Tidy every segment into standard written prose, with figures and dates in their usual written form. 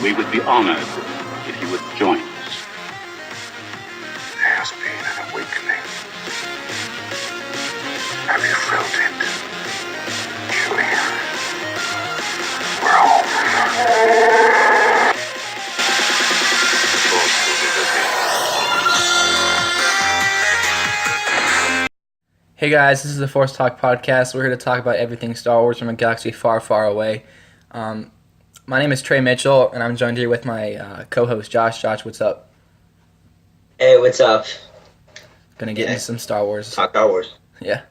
We would be honored if you would join us. There has been an awakening. Have you felt it? Julia, we're home. Hey guys, this is the Force Talk podcast. We're here to talk about everything Star Wars from a galaxy far, far away. My name is Trey Mitchell, and I'm joined here with my co-host Josh. Josh, what's up? Hey, what's up? Gonna get into some Star Wars. Talk Star Wars. Yeah.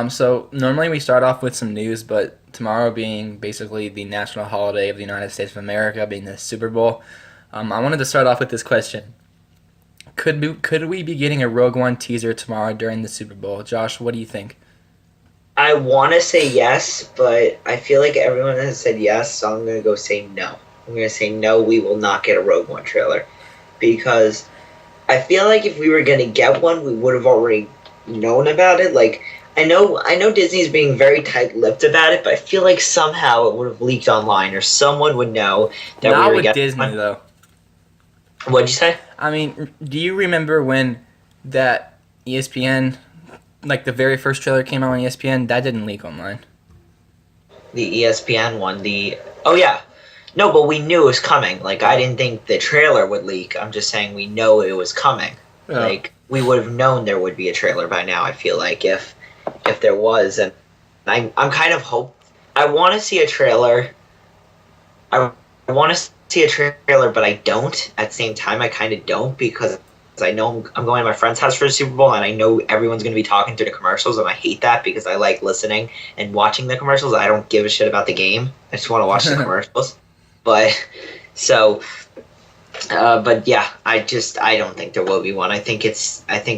So normally we start off with some news, but tomorrow being basically the national holiday of the United States of America, being the Super Bowl, I wanted to start off with this question. Could we be getting a Rogue One teaser tomorrow during the Super Bowl? Josh, what do you think? I want to say yes, but I feel like everyone has said yes, so I'm going to go say no. I'm going to say no, we will not get a Rogue One trailer. Because I feel like if we were going to get one, we would have already known about it. Like, I know Disney's being very tight-lipped about it, but I feel like somehow it would have leaked online or someone would know that Not we were with getting Disney, one. though. What'd you say? I mean, do you remember when that ESPN, like the very first trailer came out on ESPN? That didn't leak online. The ESPN one, Oh, yeah. No, but we knew it was coming. Like, I didn't think the trailer would leak. I'm just saying we know it was coming. Yeah. Like, we would have known there would be a trailer by now, I feel like, if there was. And I'm kind of I want to see a trailer. I want to see a trailer, but I don't. At the same time, I kind of don't, because I know I'm going to my friend's house for the Super Bowl, and I know everyone's going to be talking through the commercials, and I hate that because I like listening and watching the commercials. I don't give a shit about the game. I just want to watch the commercials. But yeah, I don't think there will be one. I think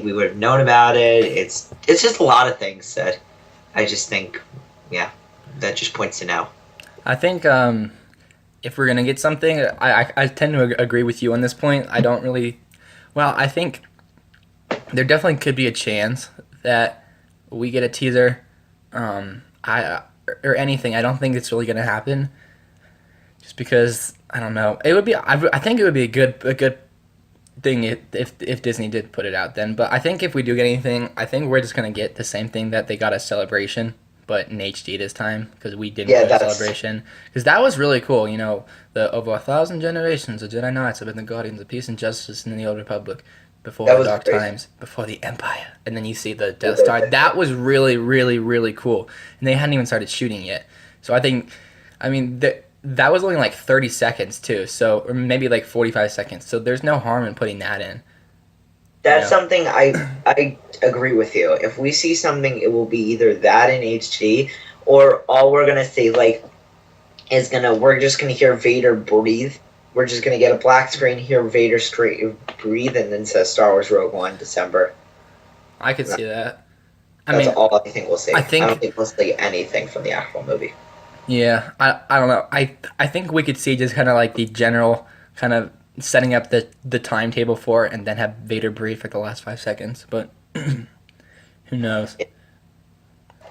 we would have known about it. It's just a lot of things that I just think, yeah, that just points to no. I think if we're gonna get something, I tend to agree with you on this point. I don't really. Well, I think there definitely could be a chance that we get a teaser, or anything. I don't think it's really gonna happen. Just because I don't know, it would be. I think it would be a good thing if Disney did put it out then. But I think if we do get anything, I think we're just gonna get the same thing that they got at Celebration, but in HD this time, because we didn't get a Celebration. Because that was really cool. You know, the over 1,000 generations of Jedi Knights have been the guardians of peace and justice in the Old Republic, before the dark times, before the Empire, and then you see the Death Star. That was really, really, really cool, and they hadn't even started shooting yet. So I mean that was only like 30 seconds too, so, or maybe like 45 seconds. So there's no harm in putting that in. That's something I agree with you. If we see something, it will be either that in HD, or all we're gonna see we're just gonna hear Vader breathe. We're just gonna get a black screen, hear Vader breathe, and then says Star Wars Rogue One December. I could see that. That's all I think we'll see. I don't think we'll see anything from the actual movie. Yeah, I don't know. I think we could see just kind of like the general kind of setting up the timetable for it, and then have Vader brief for the last 5 seconds. But who knows?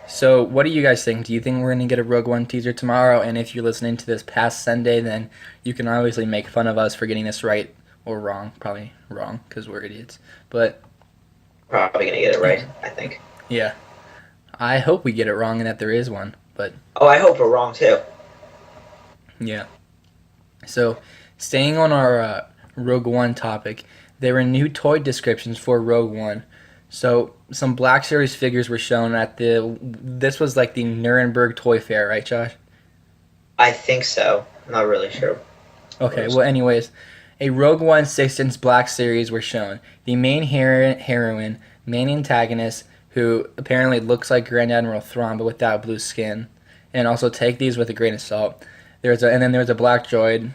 So what do you guys think? Do you think we're going to get a Rogue One teaser tomorrow? And if you're listening to this past Sunday, then you can obviously make fun of us for getting this right or wrong. Probably wrong, because we're idiots. But probably going to get it right, I think. Yeah. I hope we get it wrong and that there is one. But I hope we're wrong too. Yeah. So, staying on our Rogue One topic, there were new toy descriptions for Rogue One. So, some Black Series figures were shown at this was like the Nuremberg Toy Fair, right, Josh? I think so. I'm not really sure. Okay, well, anyways, a Rogue One 6-inch Black Series were shown. The main heroine, main antagonist, who apparently looks like Grand Admiral Thrawn but without blue skin. And also take these with a grain of salt. And then there's a black droid.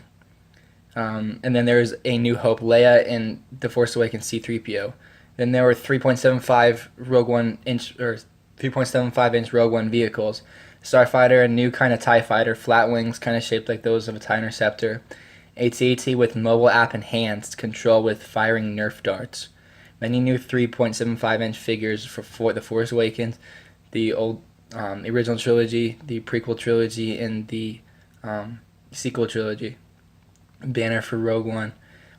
And then there's a New Hope Leia and The Force Awakens C-3PO. Then there were 3.75 inch Rogue One vehicles. Starfighter, a new kind of TIE fighter, flat wings kind of shaped like those of a TIE Interceptor. AT-AT with mobile app enhanced control with firing Nerf darts. Many new 3.75-inch figures for The Force Awakens, the original trilogy, the prequel trilogy, and the sequel trilogy. banner for Rogue One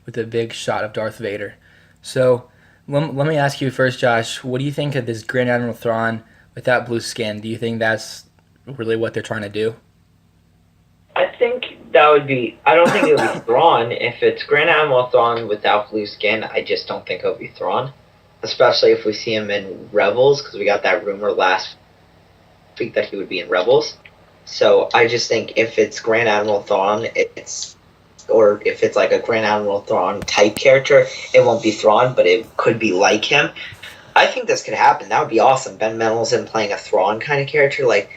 with a big shot of Darth Vader. So let me ask you first, Josh. What do you think of this Grand Admiral Thrawn without blue skin? Do you think that's really what they're trying to do? I think that would be. I don't think it would be Thrawn. If it's Grand Admiral Thrawn without blue skin, I just don't think it'll be Thrawn. Especially if we see him in Rebels, because we got that rumor last week that he would be in Rebels. So I just think if it's Grand Admiral Thrawn, or if it's like a Grand Admiral Thrawn type character, it won't be Thrawn, but it could be like him. I think this could happen. That would be awesome. Ben Mendelsohn playing a Thrawn kind of character. Like,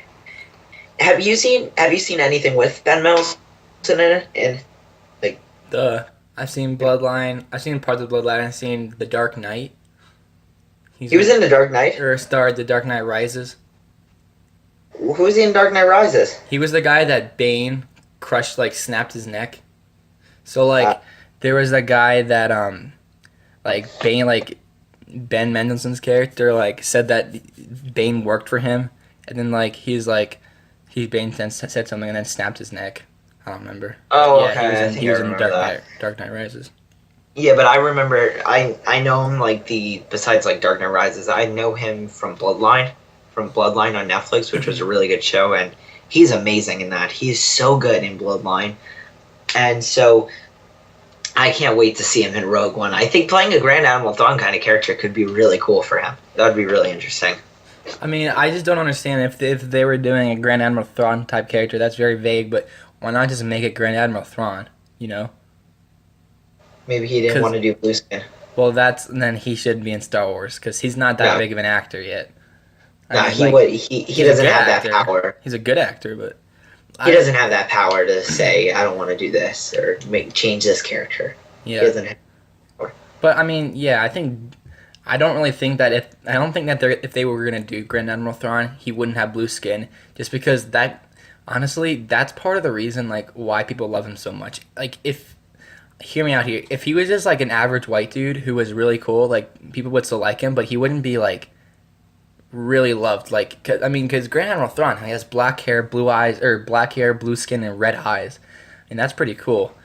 have you seen anything with Ben Mendelsohn in it? I've seen Bloodline. I've seen parts of Bloodline. I've seen The Dark Knight. He was in The Dark Knight. Or starred The Dark Knight Rises. Who was he in Dark Knight Rises? He was the guy that Bane crushed, like snapped his neck. So like there was that guy that like Bane, like Ben Mendelsohn's character, like said that Bane worked for him, and then like Bane said something and then snapped his neck. I don't remember. Oh, yeah, okay. He was in Dark Knight Rises. Yeah, but I remember I know him besides Dark Knight Rises, I know him from Bloodline on Netflix, which was a really good show, and he's amazing in that. He's so good in Bloodline, and so I can't wait to see him in Rogue One. I think playing a Grand Admiral Thrawn kind of character could be really cool for him. That would be really interesting. I mean, I just don't understand if they were doing a Grand Admiral Thrawn type character. That's very vague, but why not just make it Grand Admiral Thrawn? You know. Maybe he didn't want to do blue skin. Well, then he should be in Star Wars because he's not that big of an actor yet. He doesn't have that power. He's a good actor, but he doesn't have that power to say I don't want to do this or change this character. Yeah. He doesn't have power. But I mean, yeah, I don't really think that if they were gonna do Grand Admiral Thrawn, he wouldn't have blue skin, just because honestly, that's part of the reason why people love him so much. Hear me out here. If he was just an average white dude who was really cool, people would still like him, but he wouldn't be really loved. Because Grand Admiral Thrawn, he has black hair, blue eyes, or black hair, blue skin, and red eyes, and that's pretty cool.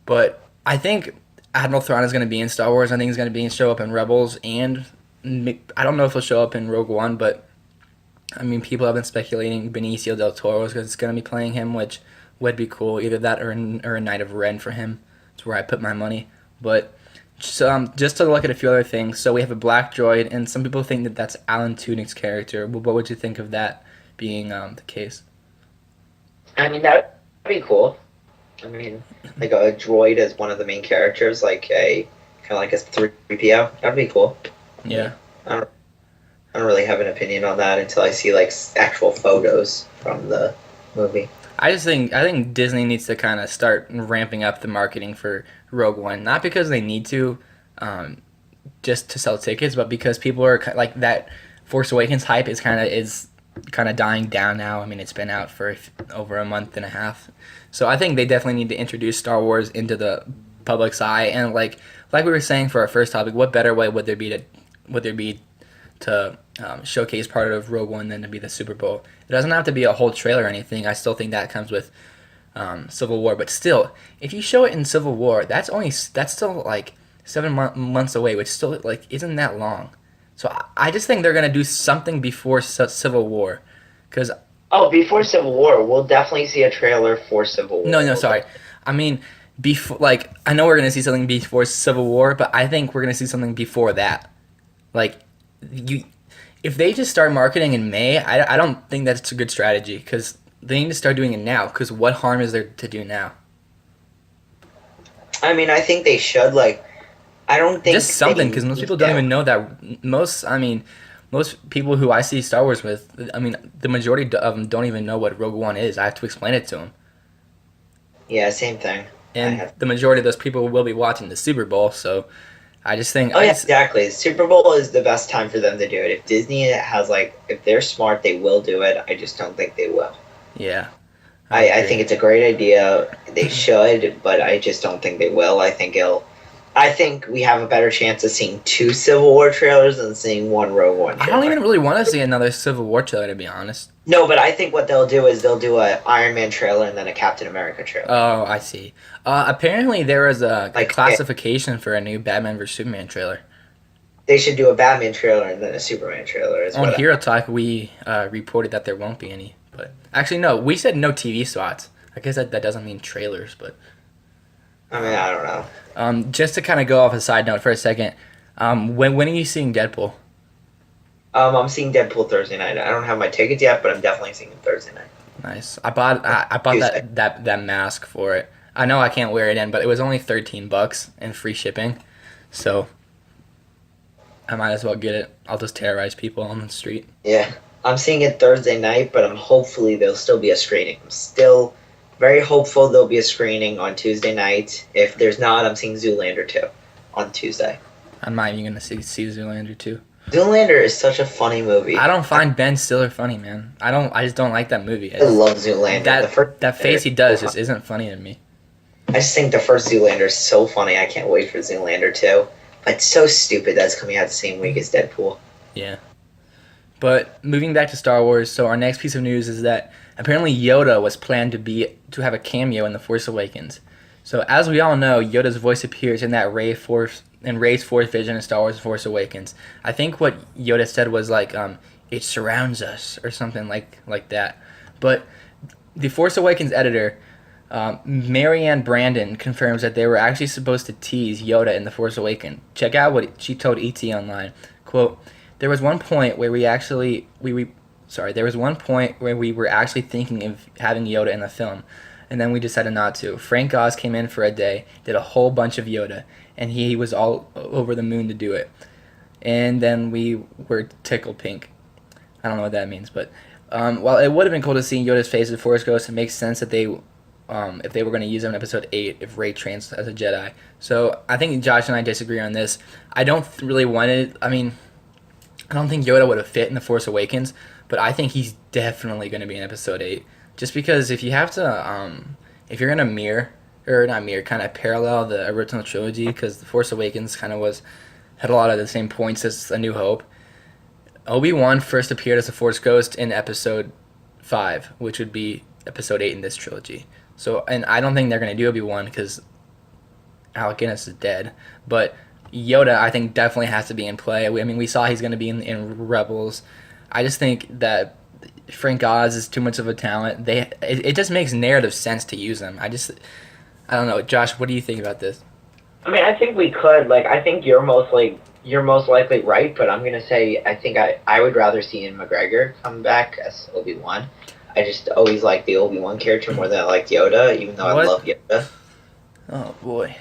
But I think Admiral Thrawn is going to be in Star Wars. I think he's going to show up in Rebels, and I don't know if he'll show up in Rogue One, but I mean, people have been speculating Benicio del Toro is going to be playing him, which would be cool. Either that or a Knight of Ren for him. That's where I put my money. But just to look at a few other things. So we have a black droid, and some people think that that's Alan Tudyk's character. What would you think of that being the case? I mean, that would be cool. I mean, a droid as one of the main characters, a 3PO. That'd be cool. Yeah. I don't really have an opinion on that until I see actual photos from the movie. I think Disney needs to kind of start ramping up the marketing for Rogue One, not because they need to, just to sell tickets, but because people are that Force Awakens hype is kind of dying down now. I mean, it's been out for over a month and a half, so I think they definitely need to introduce Star Wars into the public's eye. And like we were saying for our first topic, what better way would there be to showcase part of Rogue One than to be the Super Bowl? It doesn't have to be a whole trailer or anything. I still think that comes with Civil War, but still, if you show it in Civil War, that's still 7 months away, which still isn't that long. So I just think they're gonna do something before Civil War, because before Civil War, we'll definitely see a trailer for Civil War. No, sorry, I mean before. I know we're gonna see something before Civil War, but I think we're gonna see something before that. If they just start marketing in May, I don't think that's a good strategy, because they need to start doing it now, because what harm is there to do now? I mean, I think they should, I don't think... Just something, because most people don't even know that. Most people who I see Star Wars with, I mean, the majority of them don't even know what Rogue One is. I have to explain it to them. Yeah, same thing. And the majority of those people will be watching the Super Bowl, so... I just think... exactly. Super Bowl is the best time for them to do it. If Disney has, if they're smart, they will do it. I just don't think they will. Yeah. I think it's a great idea. They should, but I just don't think they will. I think we have a better chance of seeing 2 Civil War trailers than seeing 1 Rogue One trailer. I don't even really want to see another Civil War trailer, to be honest. No, but I think what they'll do is they'll do a Iron Man trailer and then a Captain America trailer. Oh, I see. Apparently there was a Like, classification for a new Batman vs Superman trailer. They should do a Batman trailer and then a Superman trailer as On well. Hero Talk, we reported that there won't be any. But actually, no, we said no TV spots. I guess that doesn't mean trailers, but I mean, I don't know. just to kind of go off a side note for a second, when are you seeing Deadpool? I'm seeing Deadpool Thursday night. I don't have my tickets yet, but I'm definitely seeing it Thursday night. Nice. I bought Tuesday. that mask for it. I know I can't wear it in, but it was only $13 and free shipping, so I might as well get it. I'll just terrorize people on the street. Yeah, I'm seeing it Thursday night, but hopefully there'll still be a screening. I'm still very hopeful there'll be a screening on Tuesday night. If there's not, I'm seeing Zoolander 2 on Tuesday. I'm not even gonna see Zoolander 2. Zoolander is such a funny movie. I don't find Ben Stiller funny, man. I just don't like that movie. I love Zoolander. That face he does just isn't funny to me. I just think the first Zoolander is so funny. I can't wait for Zoolander 2. But it's so stupid that's coming out the same week as Deadpool. Yeah. But moving back to Star Wars, so our next piece of news is that apparently Yoda was planned to have a cameo in The Force Awakens. So as we all know, Yoda's voice appears in that Rey's Fourth Vision in Star Wars: The Force Awakens. I think what Yoda said was like, "It surrounds us" or something like that. But the Force Awakens editor, Marianne Brandon, confirms that they were actually supposed to tease Yoda in The Force Awakens. Check out what she told ET Online. Quote, there was one point where we were actually thinking of having Yoda in the film, and then we decided not to. Frank Oz came in for a day, did a whole bunch of Yoda, and he was all over the moon to do it. And then we were tickled pink. I don't know what that means, but while it would have been cool to see Yoda's face as a Force Ghost, it makes sense that if they were going to use him in Episode 8, if Rey trains as a Jedi. So I think Josh and I disagree on this. I don't really want it. I mean, I don't think Yoda would have fit in The Force Awakens, but I think he's definitely going to be in Episode 8. Just because if you have to, if you're going to kind of parallel the original trilogy, because The Force Awakens kind of had a lot of the same points as A New Hope. Obi-Wan first appeared as a Force Ghost in Episode 5, which would be Episode 8 in this trilogy. So, and I don't think they're going to do Obi-Wan because Alec Guinness is dead. But Yoda, I think, definitely has to be in play. I mean, we saw he's going to be in Rebels. I just think that Frank Oz is too much of a talent. It just makes narrative sense to use him. I don't know. Josh, what do you think about this? I mean, I think we could. Like, I think you're most likely right, but I'm gonna say I think I would rather see Ian McGregor come back as Obi-Wan. I just always liked the Obi-Wan character more than I liked Yoda, even though I love Yoda. Oh boy.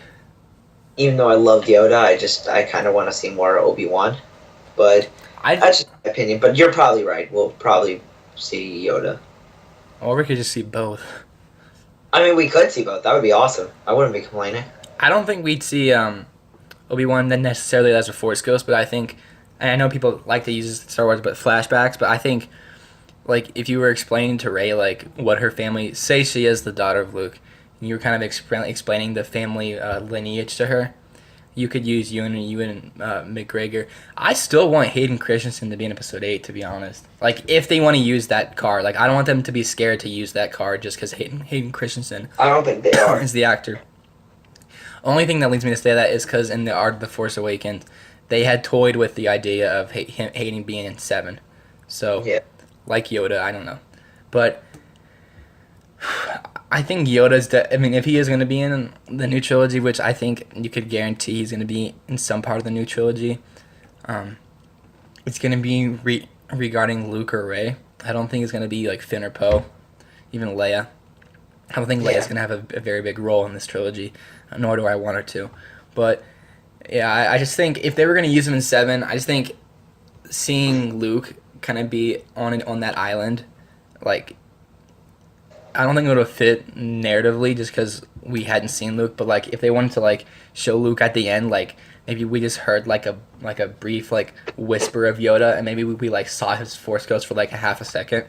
Even though I loved Yoda, I kind of want to see more Obi-Wan. But that's just my opinion. But you're probably right. We'll probably see Yoda. Or we could just see both. I mean, we could see both. That would be awesome. I wouldn't be complaining. I don't think we'd see Obi-Wan then necessarily as a Force Ghost, but I think, and I know people like to use Star Wars but flashbacks, but I think, like, if you were explaining to Rey, like, what her family, say she is the daughter of Luke, and you were kind of explaining the family lineage to her, you could use Ewan McGregor. I still want Hayden Christensen to be in Episode 8, to be honest. Like, if they want to use that card. Like, I don't want them to be scared to use that card just because Hayden Christensen I don't think they are. is the actor. Only thing that leads me to say that is because in the Art of the Force Awakens, they had toyed with the idea of Hayden being in 7. So, yeah. Like Yoda, I don't know. But I think Yoda's... if he is going to be in the new trilogy, which I think you could guarantee he's going to be in some part of the new trilogy, it's going to be regarding Luke or Rey. I don't think it's going to be like Finn or Poe, even Leia. I don't think Leia's going to have a very big role in this trilogy, nor do I want her to. But, yeah, I just think if they were going to use him in 7, I just think seeing Luke kind of be on that island, like, I don't think it would have fit narratively just because we hadn't seen Luke. But, like, if they wanted to, like, show Luke at the end, like, maybe we just heard, like a brief, like, whisper of Yoda, and maybe we like, saw his Force Ghost for, like, a half a second.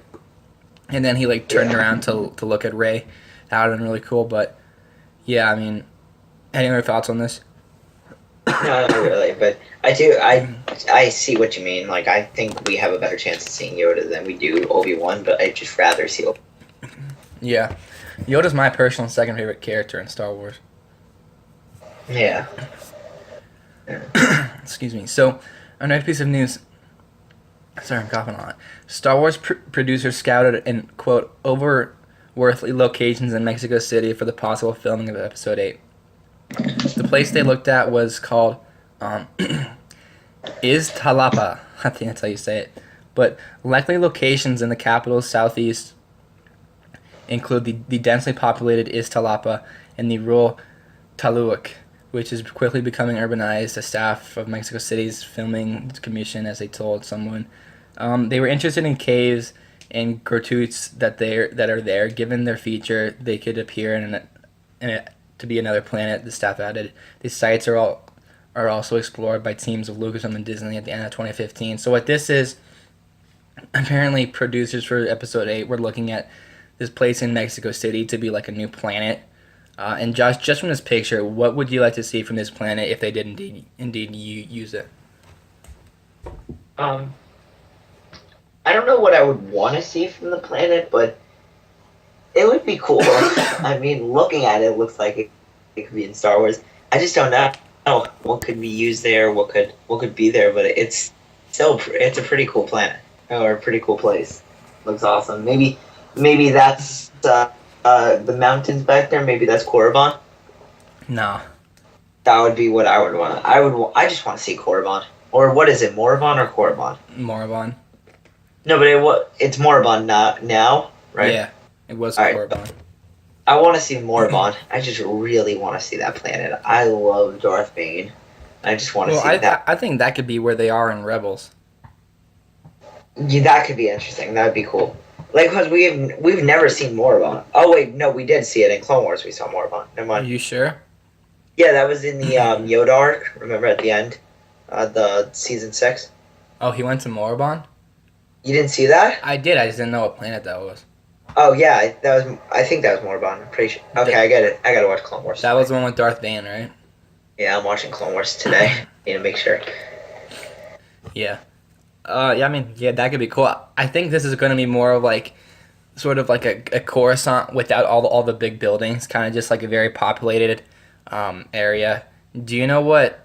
And then he, like, turned around to look at Rey. That would have been really cool, but, yeah, I mean, any other thoughts on this? No, not really, but I do. I see what you mean. Like, I think we have a better chance of seeing Yoda than we do Obi-Wan, but I'd just rather see Obi. Yeah, Yoda's my personal second favorite character in Star Wars. Yeah. Excuse me. So, our next piece of news. Sorry, I'm coughing on it. Star Wars producers scouted in, quote, overworthly locations in Mexico City for the possible filming of Episode 8. The place they looked at was called Iztapalapa. I think that's how you say it. But likely locations in the capital's southeast include the densely populated Iztapalapa and the rural Toluca, which is quickly becoming urbanized. The staff of Mexico City's filming commission, as they told someone, they were interested in caves and grottoes that are there. Given their feature, they could appear to be another planet. The staff added, these sites are also explored by teams of Lucasfilm and Disney at the end of 2015. So what this is, apparently producers for Episode 8 were looking at this place in Mexico City to be like a new planet. And Josh, just from this picture, what would you like to see from this planet if they did indeed use it? I don't know what I would want to see from the planet, but it would be cool. I mean, looking at it, it looks like it could be in Star Wars. I just don't know what could be used there, what could be there, but it's a pretty cool planet or a pretty cool place. Looks awesome. Maybe that's the mountains back there. Maybe that's Korriban. No. That would be what I would want. I just want to see Korriban. Or what is it, Morriban or Korriban? Morriban. No, but it's Morriban now, right? Yeah, it was All Korriban. Right. I want to see Morriban. I just really want to see that planet. I love Darth Bane. I just want to see that. I think that could be where they are in Rebels. Yeah, that could be interesting. That would be cool. Like, because we've never seen Morriban. Oh wait, no, we did see it in Clone Wars. We saw Morriban. Never Are mind. you sure? Yeah, that was in the Yoda arc. Remember at the end, the season 6. Oh, he went to Morriban? You didn't see that? I did. I just didn't know what planet that was. Oh yeah, I think that was Morriban. I'm pretty sure. Okay, I get it. I gotta watch Clone Wars. That was the one with Darth Bane, right? Yeah, I'm watching Clone Wars today. Need to make sure. Yeah. That could be cool. I think this is going to be more of like, sort of like a Coruscant without all the big buildings, kind of just like a very populated area. Do you know what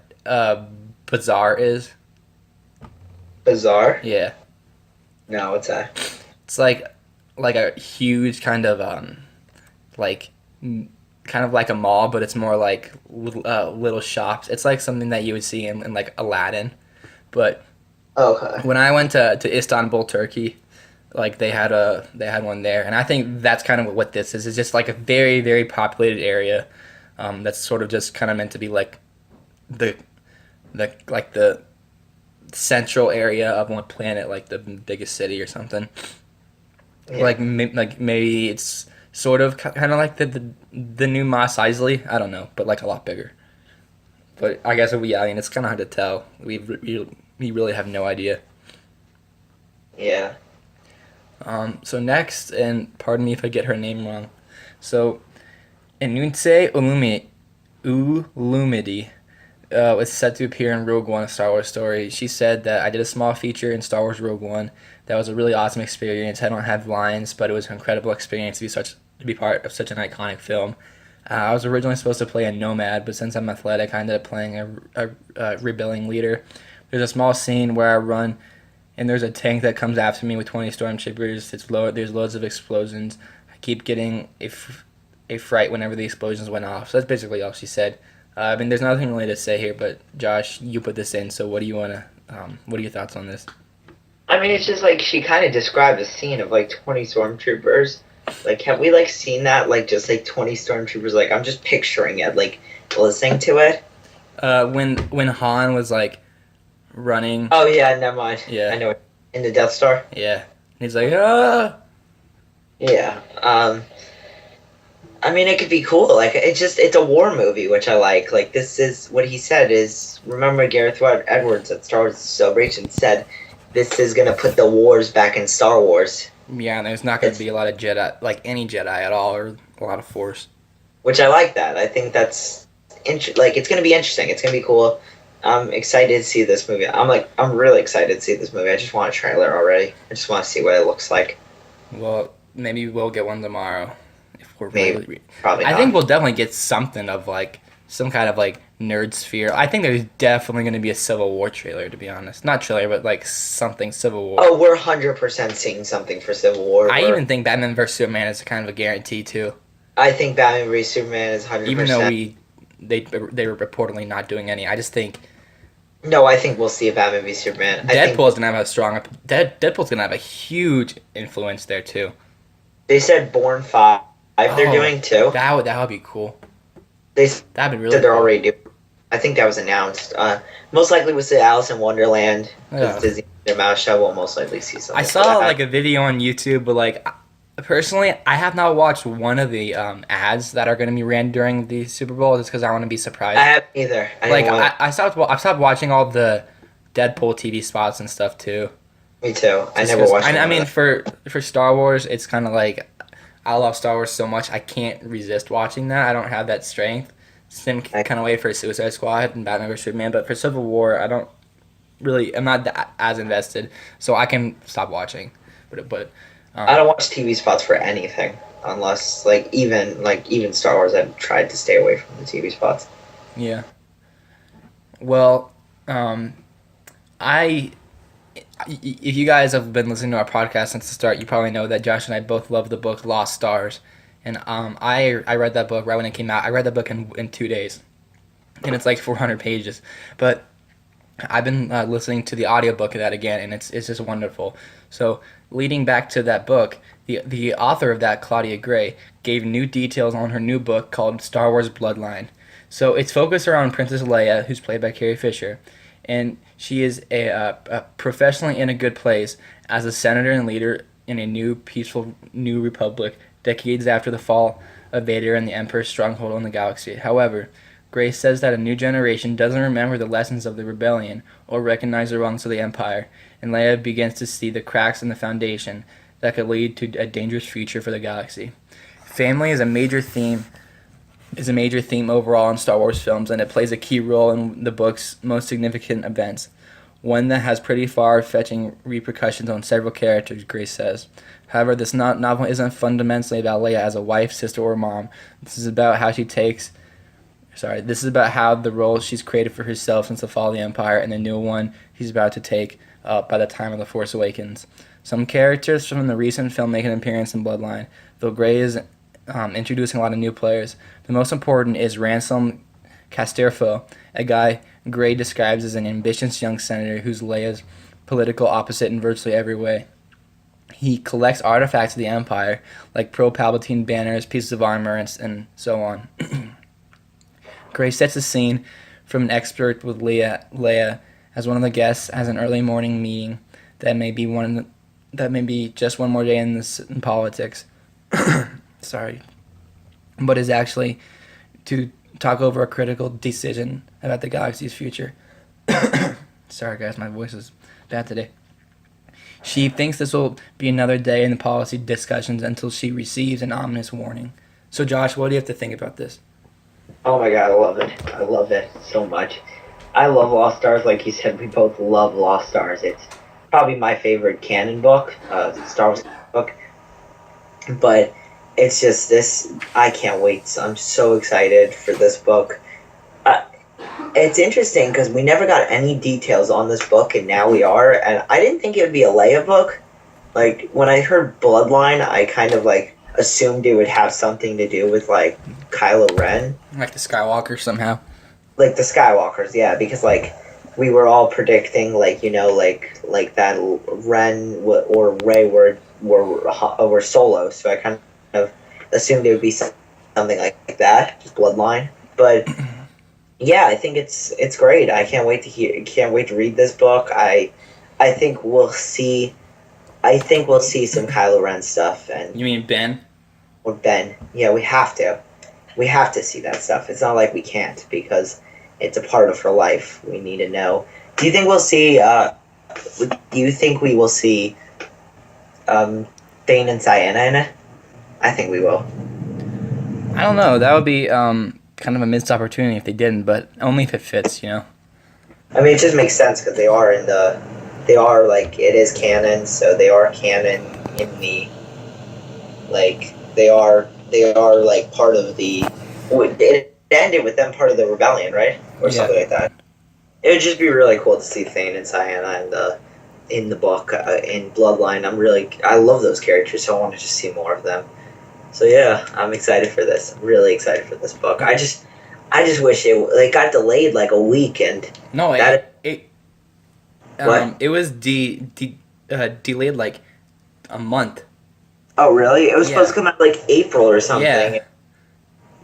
Bazaar is? Bazaar? Yeah. No, what's that? It's like a huge kind of kind of like a mall, but it's more like little shops. It's like something that you would see in like Aladdin, but. Okay. When I went to Istanbul, Turkey, like they had one there, and I think that's kind of what this is. It's just like a very, very populated area, that's sort of just kind of meant to be like the central area of one planet, like the biggest city or something. Yeah. Like maybe it's sort of kind of like the new Mos Eisley. I don't know, but like a lot bigger. But I guess it's kind of hard to tell. We really have no idea. Yeah. So next, and pardon me if I get her name wrong. So, Enunse Ulumidi was set to appear in Rogue One, a Star Wars story. She said that I did a small feature in Star Wars Rogue One. That was a really awesome experience. I don't have lines, but it was an incredible experience to be part of such an iconic film. I was originally supposed to play a nomad, but since I'm athletic, I ended up playing a rebelling leader. There's a small scene where I run, and there's a tank that comes after me with 20 stormtroopers. There's loads of explosions. I keep getting a fright whenever the explosions went off. So that's basically all she said. There's nothing really to say here, but Josh, you put this in. So what are your thoughts on this? I mean, it's just like she kind of described a scene of like 20 stormtroopers. Like, have we like seen that? Like, just like 20 stormtroopers. Like, I'm just picturing it. Like, listening to it. When Han was like running. Oh yeah, never mind. Yeah, I know it. In the Death Star. Yeah, he's like, ah. Yeah. I mean, it could be cool. Like, it's a war movie, which I like. Like, this is what he said is. Remember, Gareth Edwards at Star Wars Celebration said, "This is gonna put the wars back in Star Wars." Yeah, and there's not gonna be a lot of Jedi, like any Jedi at all, or a lot of Force. Which I like that. I think that's it's gonna be interesting. It's gonna be cool. I'm excited to see this movie. I'm really excited to see this movie. I just want a trailer already. I just want to see what it looks like. Well, maybe we'll get one tomorrow if we're Maybe, really. probably I not. think we'll definitely get something of like some kind of like nerd sphere. I think there's definitely going to be a Civil War trailer, to be honest. Not trailer, but like something Civil War. Oh, we're 100% seeing something for Civil War. I even think Batman vs Superman is kind of a guarantee too. I think Batman vs Superman is 100%. Even though they were reportedly not doing any, I just think No, I think we'll see a Batman v Superman. Deadpool's gonna have a strong. Deadpool's gonna have a huge influence there too. They said Born 5 they're doing too. That would be cool. They That'd be really. said they're cool. already doing. I think that was announced. Most likely we'll see Alice in Wonderland. Yeah. Disney their mouse show. We'll most likely see something. I saw like a video on YouTube, but like personally, I have not watched one of the ads that are going to be ran during the Super Bowl just because I want to be surprised. I haven't either. I stopped watching all the Deadpool TV spots and stuff too. Me too. I Just never 'cause- watched. I mean, for Star Wars, it's kind of like I love Star Wars so much I can't resist watching that. I don't have that strength. Same kind of way for Suicide Squad and Batman vs Superman, but for Civil War, I'm not that as invested, so I can stop watching. But I don't watch TV spots for anything unless even Star Wars. I've tried to stay away from the TV spots. Yeah. Well, if you guys have been listening to our podcast since the start, you probably know that Josh and I both love the book Lost Stars, and I read that book right when it came out. I read that book in 2 days, and it's like 400 pages, but I've been listening to the audiobook of that again, and it's just wonderful. So leading back to that book, the author of that, Claudia Gray, gave new details on her new book called Star Wars Bloodline. So it's focused around Princess Leia, who's played by Carrie Fisher, and she is a professionally in a good place as a senator and leader in a new peaceful new republic decades after the fall of Vader and the Emperor's stronghold on the galaxy. However, Grace says that a new generation doesn't remember the lessons of the rebellion or recognize the wrongs of the Empire, and Leia begins to see the cracks in the foundation that could lead to a dangerous future for the galaxy. Family is a major theme overall in Star Wars films, and it plays a key role in the book's most significant events, one that has pretty far-fetching repercussions on several characters, Grace says. However, this novel isn't fundamentally about Leia as a wife, sister, or mom. This is about how the role she's created for herself since the fall of the Empire and the new one she's about to take up by the time of The Force Awakens. Some characters from the recent film make an appearance in Bloodline, though Gray is introducing a lot of new players. The most important is Ransom Casterfo, a guy Gray describes as an ambitious young senator who's Leia's political opposite in virtually every way. He collects artifacts of the Empire, like pro-Palpatine banners, pieces of armor, and so on. Gray sets the scene from an expert with Leia as one of the guests has an early morning meeting that may be just one more day in politics. Sorry, but is actually to talk over a critical decision about the galaxy's future. Sorry guys, my voice is bad today. She thinks this will be another day in the policy discussions until she receives an ominous warning. So Josh, what do you have to think about this? Oh my god, I love it. I love it so much. I love Lost Stars, like you said. We both love Lost Stars. It's probably my favorite canon book, Star Wars book. But it's just this. I can't wait. I'm so excited for this book. It's interesting because we never got any details on this book, and now we are. And I didn't think it would be a Leia book. Like when I heard Bloodline, I kind of assumed it would have something to do with Kylo Ren, Like the Skywalker somehow. like the Skywalkers, yeah. Because we were all predicting that Ren or Rey were Solo, so I kind of assumed it would be something like that, just Bloodline. But yeah, I think it's great. I can't wait to read this book. I think we'll see. I think we'll see some Kylo Ren stuff. And You mean Ben? or Ben. Yeah, we have to. We have to see that stuff. It's not like we can't because it's a part of her life. We need to know. Do you think we'll see? Do you think we will see Thane and Ciena in it? I think we will. I don't know. That would be kind of a missed opportunity if they didn't, but only if it fits, you know. I mean, it just makes sense because they are like, it is canon, so they are canon in the, like, they are like part of the, it ended with them part of the rebellion, right? Or something like that. It would just be really cool to see Thane and Ciena in the book, in Bloodline. I love those characters, so I want to just see more of them. So yeah, I'm excited for this. I'm really excited for this book. I just wish it got delayed like a week, and No, it was delayed like a month. Oh really? It was supposed to come out like April or something. Yeah.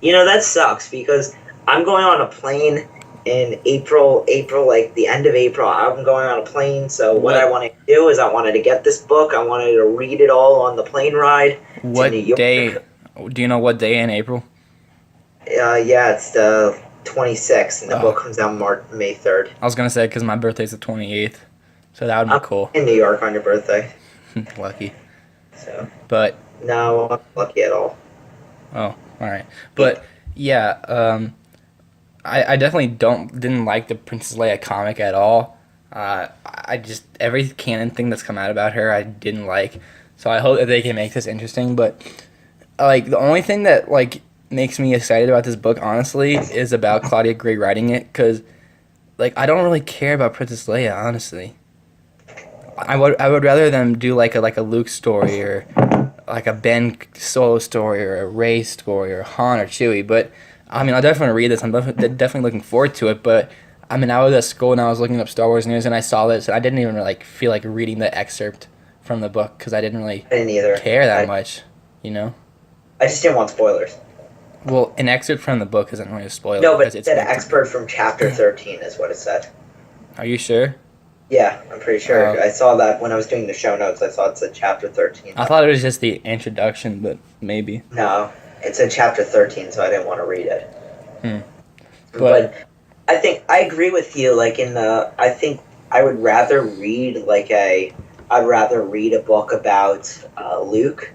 You know, that sucks because I'm going on a plane in April, like the end of April. I'm going on a plane, so what I wanted to do is I wanted to get this book. I wanted to read it all on the plane ride to New York. Day? Do you know what day in April? Yeah, it's the 26th, and the book comes out May 3rd. I was gonna say because my birthday's the 28th, so that would be cool. In New York on your birthday. Lucky. So. But. No, I'm not lucky at all. Oh, all right. But yeah, I definitely didn't like the Princess Leia comic at all. I just every canon thing that's come out about her I didn't like. So I hope that they can make this interesting. But like the only thing that like makes me excited about this book, honestly, is about Claudia Gray writing it. Cause like I don't really care about Princess Leia, honestly. I would rather them do like a Luke story or like a Ben Solo story or a Rey story or Han or Chewie. But I mean, I'll definitely read this. I'm definitely looking forward to it. But I mean, I was at school and I was looking up Star Wars news and I saw this and I didn't even like feel like reading the excerpt from the book because I didn't really care that much, you know. I just didn't want spoilers. Well, an excerpt from the book isn't really a spoiler. No, but it said expert from chapter 13 is what it said. Are you sure? Yeah, I'm pretty sure. I saw that when I was doing the show notes. I saw it said chapter 13. I thought it was just the introduction, but maybe. No, it said chapter 13, so I didn't want to read it. But I think I agree with you. Like I think I would rather read I'd rather read a book about Luke,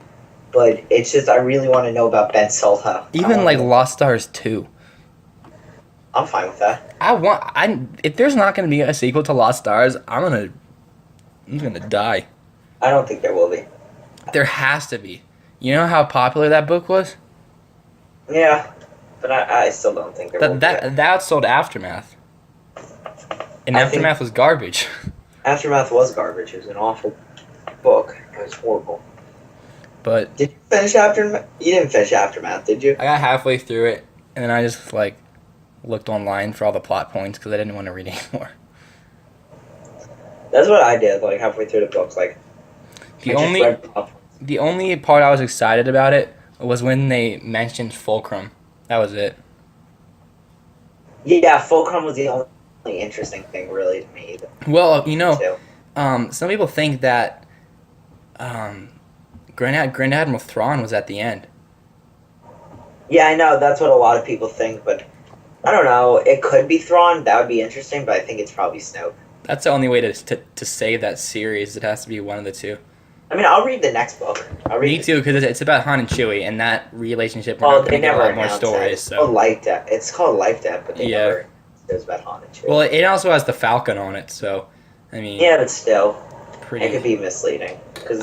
but it's just I really want to know about Ben Solo. Even like Lost Stars 2. I'm fine with that. If there's not going to be a sequel to Lost Stars, I'm gonna die. I don't think there will be. There has to be. You know how popular that book was? Yeah, but I still don't think there will be. That outsold Aftermath. And Aftermath was garbage. Aftermath was garbage. It was an awful book. It was horrible. But did you finish Aftermath? You didn't finish Aftermath, did you? I got halfway through it, and then I just like looked online for all the plot points because I didn't want to read anymore. That's what I did. Like halfway through the books, like the only part I was excited about it was when they mentioned Fulcrum. That was it. Yeah, Fulcrum was the only interesting thing really to me. Well, you know, some people think that Grand Admiral Thrawn was at the end. Yeah, I know. That's what a lot of people think, but I don't know. It could be Thrawn. That would be interesting, but I think it's probably Snoke. That's the only way to save that series. It has to be one of the two. I mean, I'll read the next book. Me too, because it's about Han and Chewie and that relationship. Well, they never a lot more stories. It's called Life Debt. It's called Life Debt, but they never. It's about Han and Chewie. Well, it also has the Falcon on it, so I mean. Yeah, but still, it could be misleading because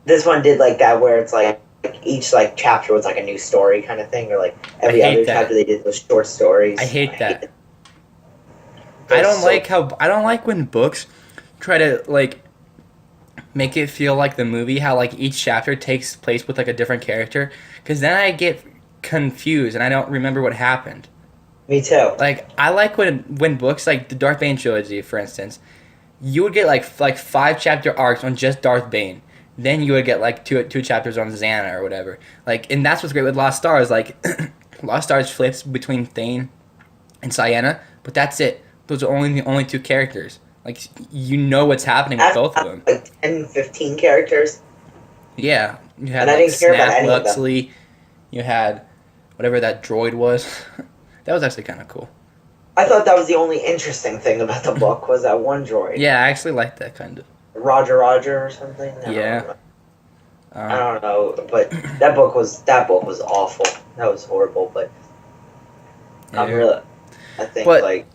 this one did like that where it's like each like chapter was like a new story kind of thing, or like every other chapter they did those short stories. I hate that. I don't like when books try to like make it feel like the movie, how like each chapter takes place with like a different character, because then I get confused and I don't remember what happened. Me too. Like I like when books like the Darth Bane trilogy, for instance, you would get like 5 chapter arcs on just Darth Bane. Then you would get like two chapters on Xana or whatever. Like, and that's what's great with Lost Stars. Like, Lost Stars flips between Thane and Ciena, but that's it. Those are the only 2 characters. Like, you know what's happening with both of them. Like 10, 15 characters. Yeah, you had and I didn't care about any Luxley. of them. You had whatever that droid was. That was actually kind of cool. I thought that was the only interesting thing about the book was that one droid. Yeah, I actually liked that kind of. Roger or something. Yeah. I don't know, but that book was awful. That was horrible. But I think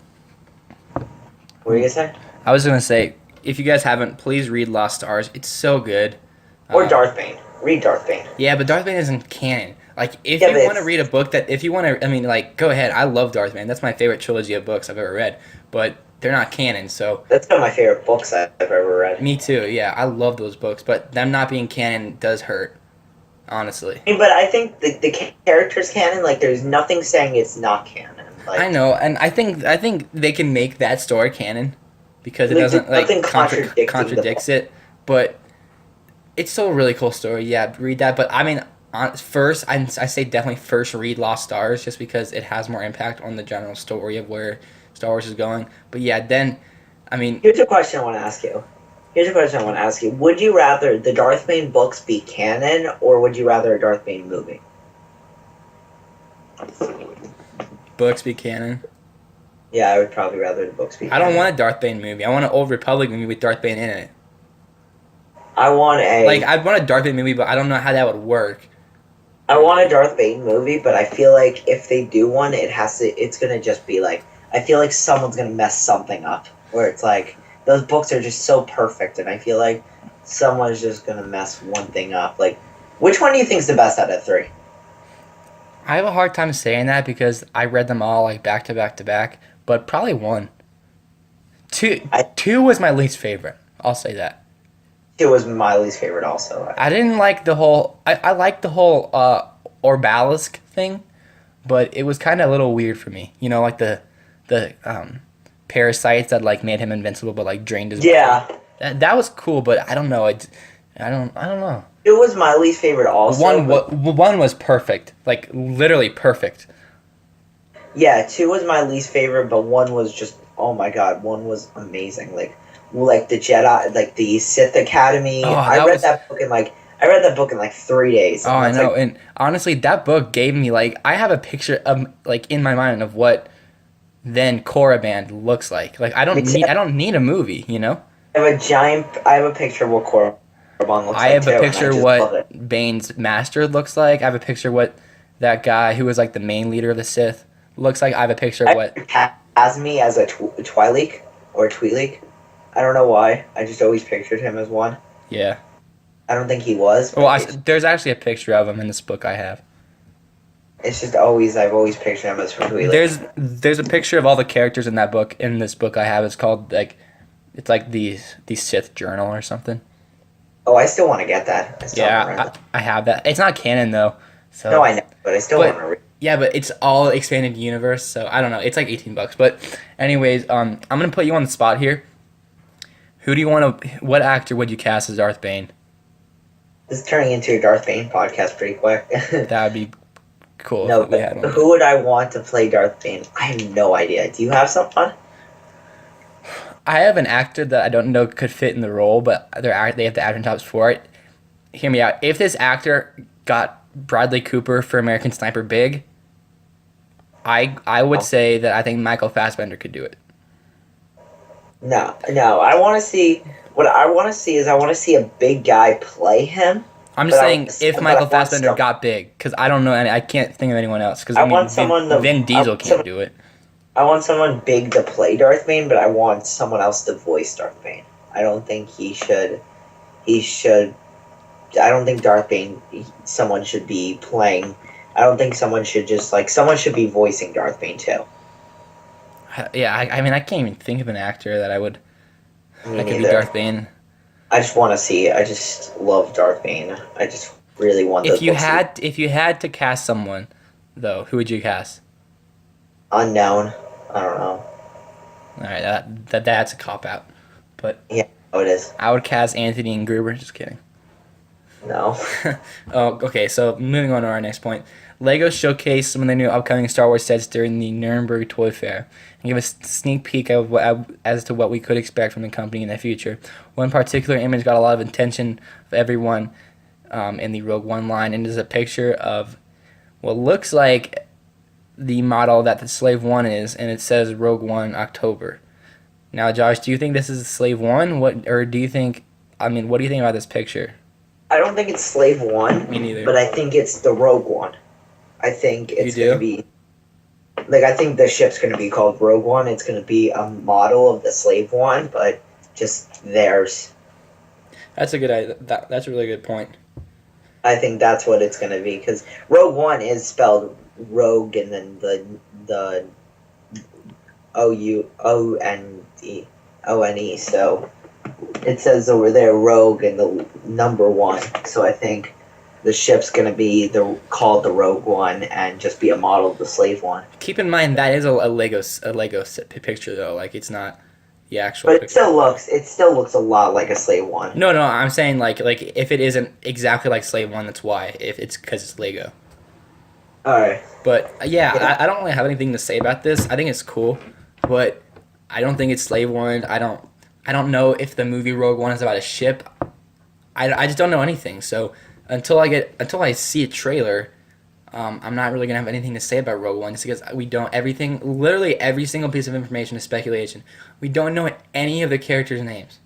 What were you gonna say? I was gonna say, if you guys haven't, please read Lost Stars. It's so good. Or Darth Bane. Read Darth Bane. Yeah, but Darth Bane isn't canon. Like, if Yeah, you but want to read a book that, if you want to, I mean, like, go ahead. I love Darth Bane. That's my favorite trilogy of books I've ever read. But they're not canon, so. That's one of my favorite books I've ever read. Me too. Yeah, I love those books, but them not being canon does hurt. Honestly. But I think the character's canon. Like, there's nothing saying it's not canon. Like, I know, and I think they can make that story canon because it Like, doesn't nothing like contradicting contradicts it. But it's still a really cool story. Yeah, read that. But I mean, first, I say definitely first read Lost Stars just because it has more impact on the general story of where Star Wars is going. But yeah, then, I mean, Here's a question I want to ask you. Would you rather the Darth Bane books be canon, or would you rather a Darth Bane movie? books be canon. Yeah, I would probably rather the books be I canon. don't want a Darth Bane movie. I want an Old Republic movie with Darth Bane in it. I want a... Like, I want a Darth Bane movie, but I don't know how that would work. I want a Darth Bane movie, but I feel like if they do one, it's gonna just be like... I feel like someone's gonna mess something up. Where it's like, those books are just so perfect, and I feel like someone's just gonna mess one thing up. Like, which one do you think is the best out of three? I have a hard time saying that because I read them all like back to back to back, but probably one. Two was my least favorite. I'll say that. It was my least favorite also. I didn't like the whole. I liked the whole Orbalisk thing, but it was kind of a little weird for me. You know, like the parasites that like made him invincible, but like drained his Yeah. body. That was cool, but I don't know. I don't know. It was my least favorite also. One was perfect, like literally perfect. Yeah, 2 was my least favorite, but 1 was just, oh my god, 1 was amazing. Like the Jedi, like the Sith Academy. Oh, I read that book in like 3 days. Oh, I know. Like, And honestly, that book gave me like I have a picture of like in my mind of what then Korriban looks like. Like I don't need a movie, you know? I have a picture of what Korriban looks like. I have too, a and picture just of love what it. Bane's master looks like. I have a picture of what that guy who was like the main leader of the Sith looks like. I have a picture of what Has me as a Twi'lek or a Twi'lek. I don't know why. I just always pictured him as one. yeah. I don't think he was. But Well, there's actually a picture of him in this book I have. it's just I've always pictured him as Twi'lek. There's a picture of all the characters in that book. In this book I have, it's called like it's like the Sith Journal or something. Oh, I still want to get that. I still haven't read Yeah, that. I have that. It's not canon though. So No, I know, but I still But- want to read. yeah, but it's all expanded universe, so I don't know. It's like $18. But anyways, I'm gonna put you on the spot here. Who do you want to? What actor would you cast as Darth Bane? This is turning into a Darth Bane podcast pretty quick. That would be cool. No, if we had but one. who would I want to play Darth Bane? I have no idea. Do you have someone? I have an actor that I don't know could fit in the role, but they have the acting chops for it. Hear me out. If this actor got Bradley Cooper for American Sniper big, I would say that I think Michael Fassbender could do it. No. I want to see. What I want to see is I want to see a big guy play him. I'm just But saying if but Michael I want Fassbender some- got big, because I don't know, and I can't think of anyone else. Because I want someone to- Vin I Diesel want can't someone- do it. I want someone big to play Darth Bane, but I want someone else to voice Darth Bane. I don't think he should. I don't think Darth Bane. Someone should be playing. I don't think someone should just like. Someone should be voicing Darth Bane too. Yeah, I mean, I can't even think of an actor that Me that could be neither. Darth Bane. I just want to see. I just love Darth Bane. I just really want. If you had to cast someone, though, who would you cast? Unknown. I don't know. All right, that's a cop out. But Oh, it is. I would cast Anthony and Gruber. Just kidding. No. Oh, okay. So moving on to our next point. LEGO showcased some of their new upcoming Star Wars sets during the Nuremberg Toy Fair and gave us a sneak peek of as to what we could expect from the company in the future. One particular image got a lot of attention of everyone in the Rogue One line, and is a picture of what looks like the model that the Slave One is, and it says Rogue One October. Now, Josh, do you think this is Slave One? What do you think? I mean, what do you think about this picture? I don't think it's Slave One. Me neither. But I think it's the Rogue One. I think it's You do? gonna be. like I think the ship's going to be called Rogue One. It's going to be a model of the Slave One, but just theirs. That's a good idea. That's a really good point. I think that's what it's going to be because Rogue One is spelled Rogue and then the O-U-O-N-E, so it says over there Rogue and the number 1. So I think the ship's going to be called the Rogue One and just be a model of the Slave One. Keep in mind that is a Lego picture though. Like it's not the actual. But picture. it still looks a lot like a Slave One. No, I'm saying like if it isn't exactly like Slave One, that's why. If it's because it's Lego. All right. But yeah. I don't really have anything to say about this. I think it's cool, but I don't think it's Slave One. I don't know if the movie Rogue One is about a ship. I just don't know anything. So until I see a trailer, I'm not really gonna have anything to say about Rogue One just because literally every single piece of information is speculation. We don't know any of the characters' names,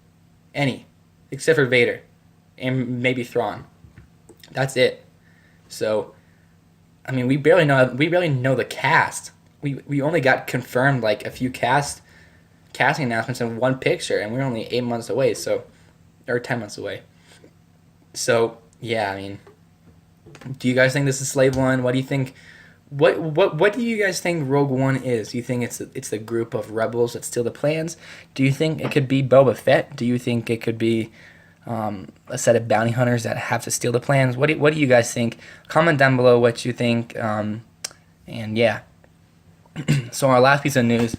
except for Vader, and maybe Thrawn. That's it. So, I mean, we barely know the cast. We only got confirmed like a few casting announcements in one picture, and we're only 8 months away. Or 10 months away. So yeah, I mean. Do you guys think this is Slave One? What do you think? What do you guys think Rogue One is? Do you think it's the group of rebels that steal the plans? Do you think it could be Boba Fett? Do you think it could be a set of bounty hunters that have to steal the plans? What do you guys think? Comment down below what you think. And yeah. So our last piece of news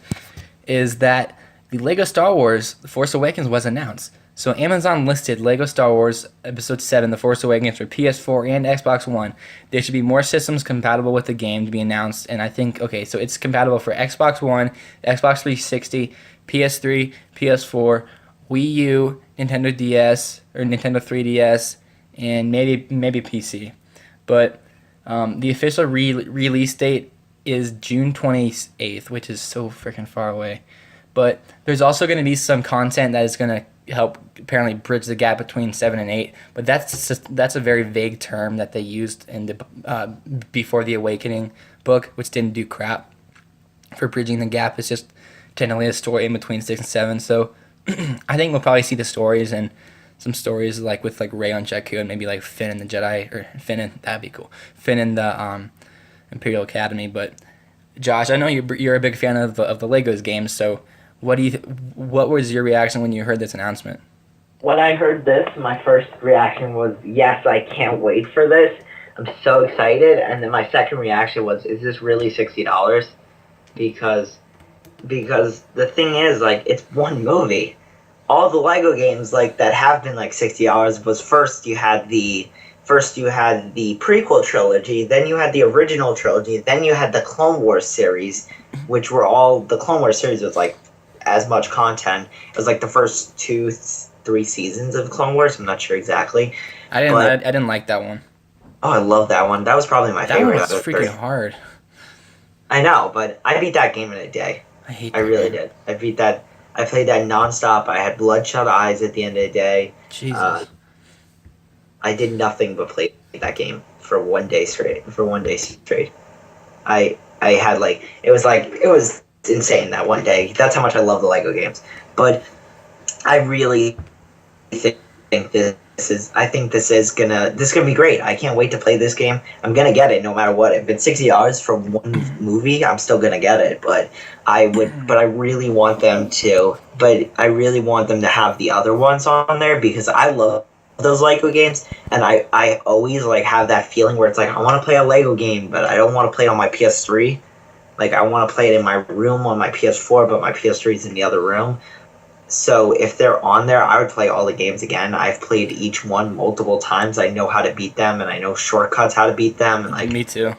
is that the Lego Star Wars The Force Awakens was announced. So Amazon listed Lego Star Wars Episode 7 The Force Awakens for PS4 and Xbox One. There should be more systems compatible with the game to be announced, and I think, so it's compatible for Xbox One, Xbox 360, PS3, PS4, Wii U, Nintendo DS, or Nintendo 3DS, and maybe PC. But the official release date is June 28th, which is so freaking far away. But there's also going to be some content that is going to help apparently bridge the gap between 7 and 8, but that's a very vague term that they used in the Before the Awakening book, which didn't do crap for bridging the gap. It's just technically a story in between 6 and 7. So I think we'll probably see the stories and some stories like with like Rey on Jakku and maybe like Finn and the Jedi, or that'd be cool. Finn in the Imperial Academy. But Josh, I know you're a big fan of the Legos games, so what was your reaction when you heard this announcement? When I heard this, my first reaction was, yes, I can't wait for this. I'm so excited. And then my second reaction was, is this really $60? Because the thing is, like, it's one movie. All the Lego games like that have been like $60 was first you had the prequel trilogy, then you had the original trilogy, then you had the Clone Wars series, which were all the Clone Wars series was like as much content. It was like the first 2-3 seasons of Clone Wars. I'm not sure exactly. I didn't like that one. Oh, I love that one. That was probably my favorite. That was freaking hard. I know, but I beat that game in a day. I really did. I beat that. I played that nonstop. I had bloodshot eyes at the end of the day. Jesus. I did nothing but play that game for one day straight. I had it was insane that one day. That's how much I love the Lego games. But I really think this is gonna be great. I can't wait to play this game. I'm gonna get it no matter what. If it's $60 for one movie, I'm still gonna get it. But I really want them to have the other ones on there because I love those Lego games, and I always have that feeling where it's like I want to play a Lego game, but I don't want to play it on my PS3. Like I want to play it in my room on my PS4, but my PS3 is in the other room. So if they're on there, I would play all the games again. I've played each one multiple times. I know how to beat them, and I know shortcuts how to beat them. And me too.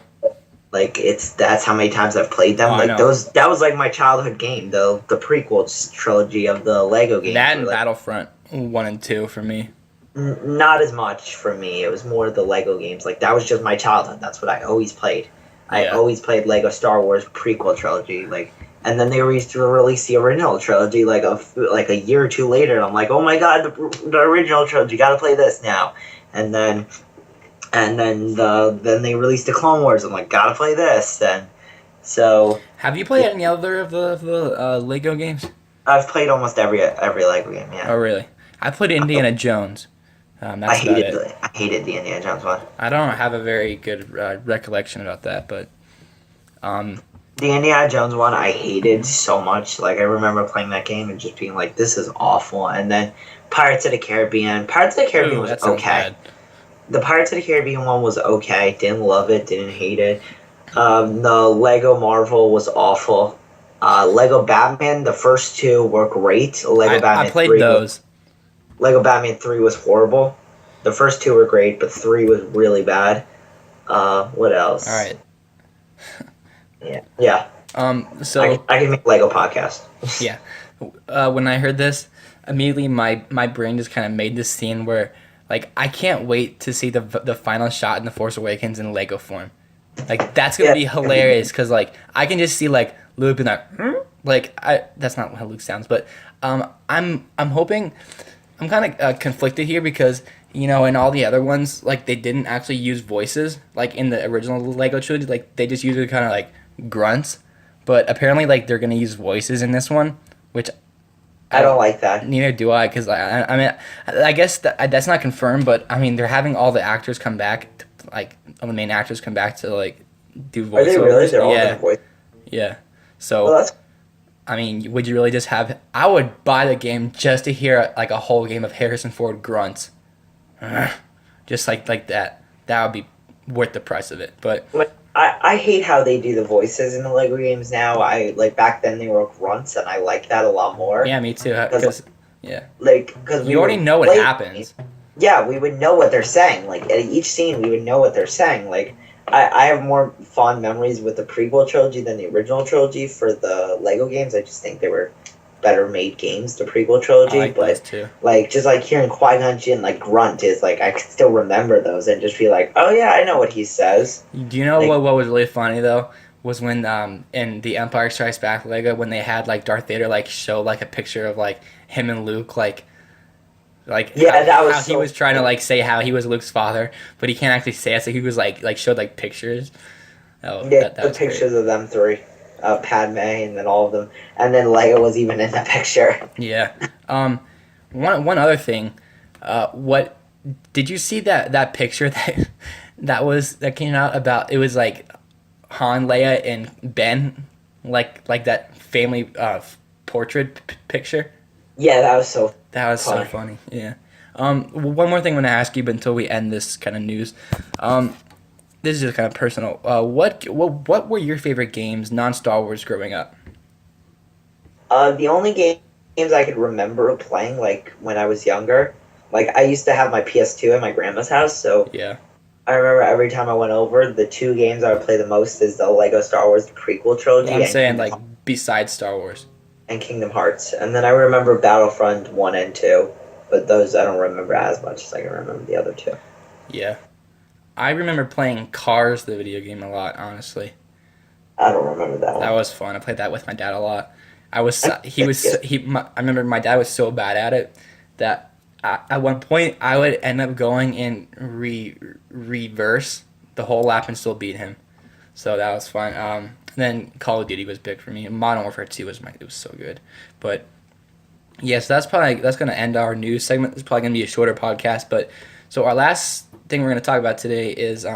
That's how many times I've played them. That was like my childhood game, the prequel trilogy of the Lego games. That and Battlefront 1 and 2 for me. Not as much for me. It was more the Lego games. That was just my childhood. That's what I always played. I always played Lego Star Wars prequel trilogy. And then they released the original trilogy a year or two later. And I'm like, oh my god, the original trilogy. Got to play this now. And then they released the Clone Wars. I'm like, gotta play this. And So Have you played any other of the Lego games? I've played almost every Lego game. Yeah. Oh, really? I played Indiana Jones. That's about it. I hated the Indiana Jones one. I don't have a very good recollection about that, but The Indiana Jones one I hated so much. Like, I remember playing that game and just being like, this is awful. And then Pirates of the Caribbean. Pirates of the Caribbean was that sounds okay. bad. The Pirates of the Caribbean one was okay. Didn't love it. Didn't hate it. The Lego Marvel was awful. Lego Batman, the first two were great. I played those. Lego Batman 3 was horrible. The first two were great, but 3 was really bad. What else? All right. Yeah. So I can make Lego podcast. yeah, when I heard this, immediately my brain just kind of made this scene where, like, I can't wait to see the final shot in The Force Awakens in Lego form. Like, that's gonna be hilarious because, like, I can just see, like, Luke being like, that's not how Luke sounds, but I'm hoping. I'm kind of conflicted here because, you know, in all the other ones, like, they didn't actually use voices, like in the original Lego trilogy. Like, they just used kind of like grunts, but apparently, like, they're gonna use voices in this one, which I don't like that. Neither do I, because I mean, I guess that's not confirmed, but I mean, they're having all the actors come back, all the main actors come back to, like, do voiceovers. Are they really? They're all doing voice. Yeah. So. Well, that's. I mean, would you really just have... I would buy the game just to hear, like, a whole game of Harrison Ford grunts. Just like that. That would be worth the price of it. But I hate how they do the voices in the Lego games now. Back then they were grunts, and I like that a lot more. yeah, me too. Because you already know what happens. Yeah, we would know what they're saying. Like, at each scene, we would know what they're saying. Like, I have more fond memories with the prequel trilogy than the original trilogy for the Lego games. I just think they were better made games, the prequel trilogy. I like those too. Like, just like hearing Qui-Gon Jinn like grunt is like, I can still remember those and just be like, oh yeah, I know what he says. Do you know what was really funny though? Was when in the Empire Strikes Back Lego, when they had, like, Darth Vader, like, show, like, a picture of, like, him and Luke, he was trying to, like, say how he was Luke's father, but he can't actually say it, so he was like showed, like, pictures. Oh, yeah, that was pictures great. of them three, Padme, and then all of them, and then Lego was even in the picture. Yeah. One other thing, what did you see that picture that came out about? It was like Han, Leia, and Ben, like that family portrait picture. Yeah, that was so. That was so funny. Yeah. One more thing I'm gonna ask you, but until we end this kind of news, this is just kind of personal. What were your favorite games, non-Star Wars, growing up? The only games I could remember playing, like, when I was younger, like, I used to have my PS2 at my grandma's house, so yeah. I remember every time I went over, the two games I would play the most is the Lego Star Wars prequel trilogy. Well, I'm saying, like, besides Star Wars. And Kingdom Hearts. And then I remember Battlefront 1 and 2, but those I don't remember as much as I can remember the other two. Yeah. I remember playing Cars, the video game, a lot, honestly. I don't remember that one. That was fun. I played that with my dad a lot. I remember my dad was so bad at it that at one point I would end up going in reverse the whole lap and still beat him. So that was fun. Then Call of Duty was big for me. Modern Warfare 2 was so good. But yes, that's gonna end our news segment. It's probably gonna be a shorter podcast. But so our last thing we're gonna talk about today is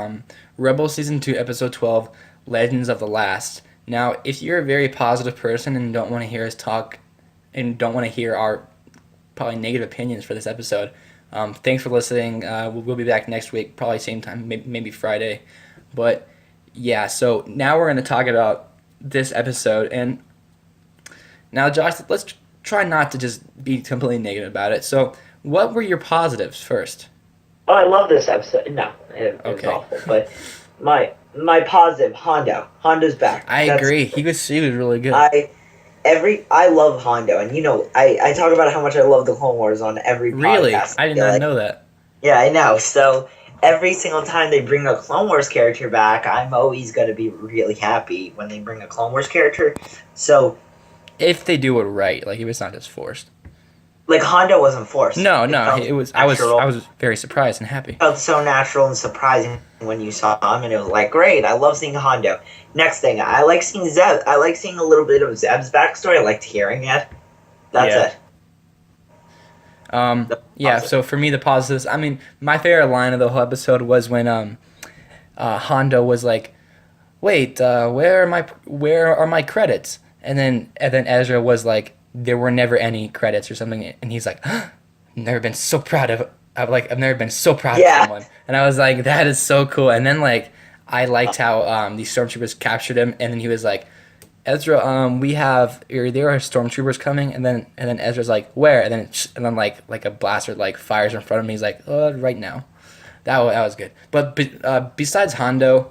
Rebel Season 2, Episode 12, Legends of the Last. Now, if you're a very positive person and don't want to hear us talk and don't want to hear our probably negative opinions for this episode, thanks for listening. We'll be back next week, probably same time, maybe Friday. But yeah, so now we're going to talk about this episode. And now, Josh, let's try not to just be completely negative about it. So what were your positives first? Oh, I love this episode. No, it was awful. But my positive, Hondo. Hondo's back. I agree. He was really good. I love Hondo, and I talk about how much I love the Clone Wars on every podcast. Really? I did not know that. Yeah, I know. So every single time they bring a Clone Wars character back, I'm always going to be really happy when they bring a Clone Wars character. So if they do it right, like if it's not just forced. Like Hondo wasn't forced. No, It no, felt it was. natural. I was very surprised and happy. It felt so natural and surprising when you saw him, and it was like, great. I love seeing Hondo. Next thing, I like seeing Zeb. I like seeing a little bit of Zeb's backstory. I liked hearing it. That's Yeah. it. Yeah. Positive. So for me, the positives. I mean, my favorite line of the whole episode was when Hondo was like, "Wait, where are my credits?" And then Ezra was like, "There were never any credits or something," and he's like, "I've never been so proud of I've never been so proud of Yeah. someone." And I was like, "That is so cool." And then like I liked how these stormtroopers captured him, and then he was like, Ezra, there are stormtroopers coming, and then Ezra's like, where? And then like a blaster like fires in front of me. He's like, right now. That was good. But besides Hondo,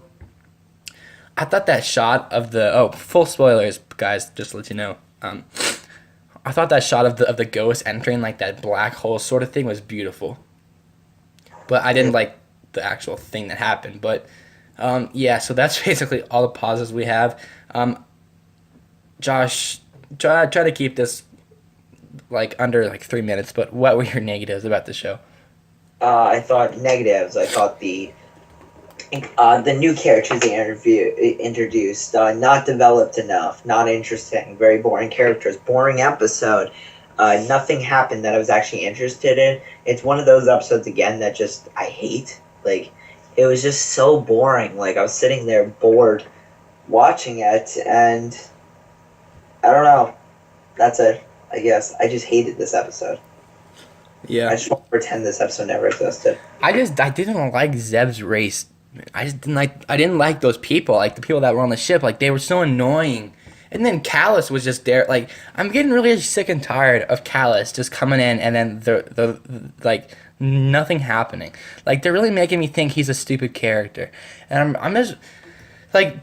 I thought that shot of the full spoilers, guys, just to let you know. I thought that shot of the ghost entering like that black hole sort of thing was beautiful. But I didn't like the actual thing that happened. But yeah, so that's basically all the positives we have. Josh, try to keep this like under like 3 minutes. But what were your negatives about the show? I thought negatives. I thought the new characters they introduced not developed enough, not interesting, very boring characters, boring episode. Nothing happened that I was actually interested in. It's one of those episodes again that just I hate. Like it was just so boring. Like I was sitting there bored watching it, and I don't know. That's it. I guess I just hated this episode. Yeah, I just want to pretend this episode never existed. I didn't like Zeb's race. I didn't like those people, like the people that were on the ship. Like they were so annoying. And then Callus was just there. Like I'm getting really sick and tired of Callus just coming in and then the like nothing happening. Like they're really making me think he's a stupid character. And I'm just like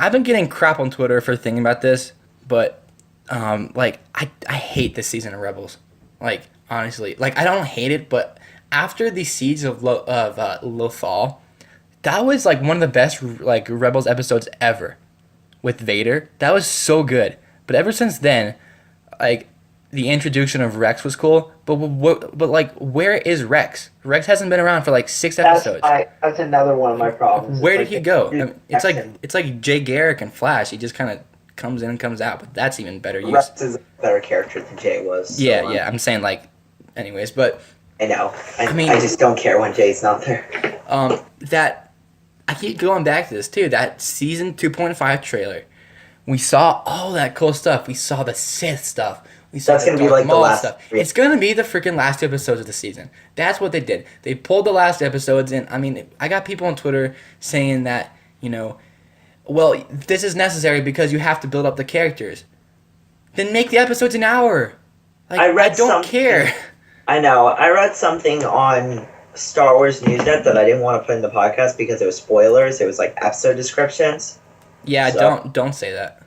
I've been getting crap on Twitter for thinking about this, but like I hate this season of Rebels. Like honestly, like I don't hate it, but after the Siege of Lothal, that was like one of the best like Rebels episodes ever with Vader. That was so good. But ever since then, like the introduction of Rex was cool, but like where is Rex? Rex hasn't been around for like 6 episodes. That's another one of my problems. Where did he go? I mean, it's like Jay Garrick and Flash. He just kind of comes in and comes out, but that's even better use. Rex is a better character than Jay was. Yeah, yeah. I'm saying like, anyways, but I know. I mean- I just don't care when Jay's not there. that I keep going back to this too. That season 2.5 trailer, we saw all that cool stuff. We saw the Sith stuff. We saw That's the gonna be Darth like the Maul last stuff. three. It's gonna be the freaking last 2 episodes of the season. That's what they did. They pulled the last episodes, and I mean, I got people on Twitter saying that well, this is necessary because you have to build up the characters. Then make the episodes an hour. Like I don't something- care. I know. I read something on Star Wars Newsnet that I didn't want to put in the podcast because it was spoilers. It was like episode descriptions. Yeah, So- don't say that.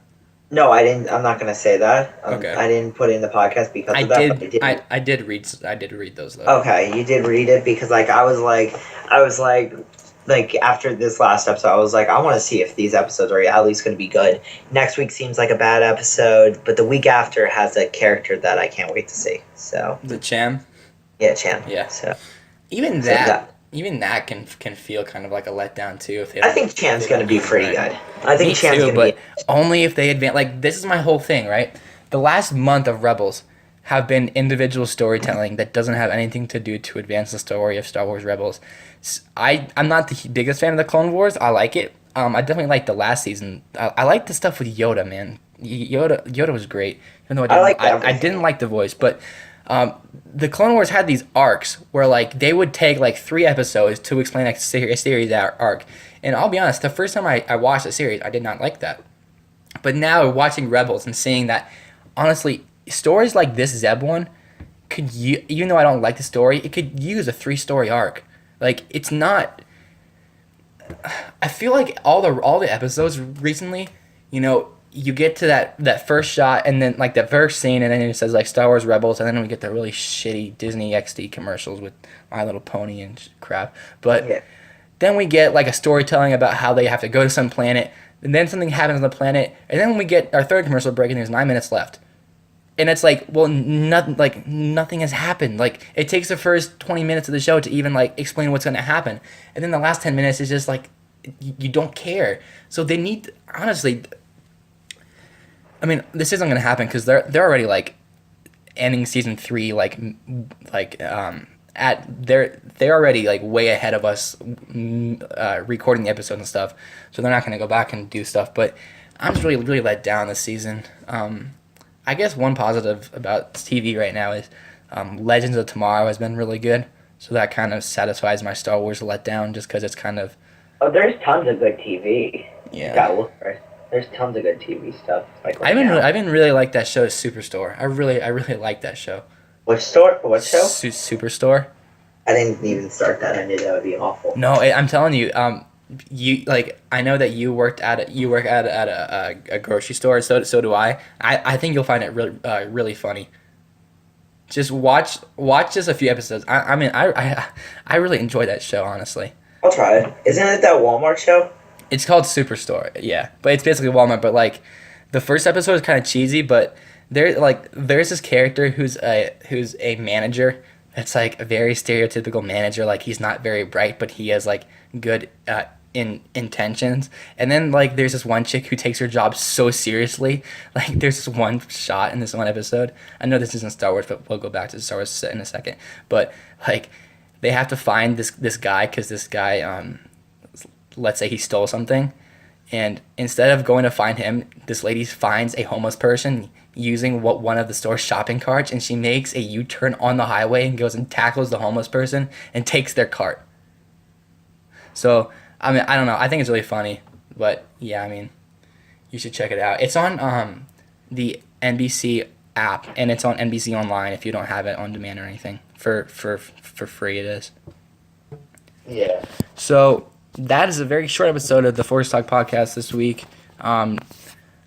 No, I didn't. I'm not gonna say that. Okay. I didn't put it in the podcast because I of that. did. But I did read those though. Okay, you did read it because like I was like after this last episode, I was like, I want to see if these episodes are at least going to be good. Next week seems like a bad episode, but the week after has a character that I can't wait to see. So The Cham. yeah, Chan. Yeah. So Even So that can feel kind of like a letdown too. If they I think Chan's going to be pretty good. I think Me Chan's too, going to but be. only if they advance. Like this is my whole thing, right? The last month of Rebels have been individual storytelling that doesn't have anything to do to advance the story of Star Wars Rebels. I'm not the biggest fan of the Clone Wars. I like it. I definitely like the last season. I like the stuff with Yoda, man. Yoda was great. Even though I didn't like the voice, but the Clone Wars had these arcs where like they would take like 3 episodes to explain a series arc. And I'll be honest, the first time I watched the series, I did not like that. But now watching Rebels and seeing that, honestly, stories like this Zeb one could, even though I don't like the story, it could use a 3-story arc. Like it's not. I feel like all the episodes recently, you get to that first shot and then like that first scene and then it says like Star Wars Rebels and then we get the really shitty Disney XD commercials with My Little Pony and crap. But Yeah. then we get like a storytelling about how they have to go to some planet and then something happens on the planet and then we get our third commercial break and there's 9 minutes left. And it's like, well, nothing has happened. Like, it takes the first 20 minutes of the show to even like explain what's going to happen, and then the last 10 minutes is just like you don't care. So they need, honestly. I mean, this isn't going to happen because they're already like ending season 3 at they're already like way ahead of us recording the episodes and stuff. So they're not going to go back and do stuff. But I'm just really let down this season. I guess one positive about TV right now is Legends of Tomorrow has been really good. So that kind of satisfies my Star Wars letdown just because it's kind of... Oh, there's tons of good TV. Yeah. You gotta look for it. There's tons of good TV stuff. Like right I even really like that show, Superstore. I really like that show. What store? What show? Superstore. I didn't even start that. I knew that would be awful. No, I'm telling you, you like I know that you work at a grocery store. So do I. I think you'll find it really funny. Just watch just a few episodes. I mean I really enjoy that show, honestly. I'll try it. Isn't it that Walmart show? It's called Superstore, yeah, but it's basically Walmart. But like, the first episode is kind of cheesy, but there's this character who's a manager. That's like a very stereotypical manager. Like, he's not very bright, but he has like good intentions. And then like there's this one chick who takes her job so seriously. Like, there's this one shot in this one episode. I know this isn't Star Wars, but we'll go back to Star Wars in a second. But like, they have to find this guy because this guy let's say he stole something, and instead of going to find him, this lady finds a homeless person using one of the store's shopping carts, and she makes a U-turn on the highway and goes and tackles the homeless person and takes their cart. So, I mean, I don't know. I think it's really funny, but yeah, I mean, you should check it out. It's on the NBC app, and it's on NBC Online if you don't have it on demand or anything. For free it is. Yeah. So that is a very short episode of the Force Talk podcast this week. I'm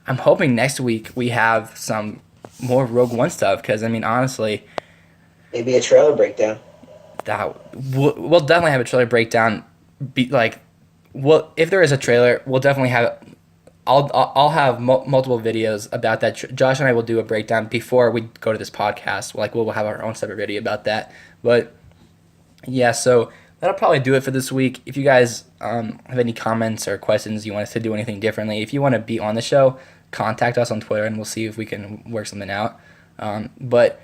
hoping next week we have some more Rogue One stuff, because I mean, honestly, Maybe a trailer breakdown. we'll definitely have a trailer breakdown. If there is a trailer, we'll definitely have. I'll have multiple videos about that. Josh and I will do a breakdown before we go to this podcast. Like, we'll have our own separate video about that. But yeah, so that'll probably do it for this week. If you guys have any comments or questions, you want us to do anything differently, if you want to be on the show, contact us on Twitter and we'll see if we can work something out. But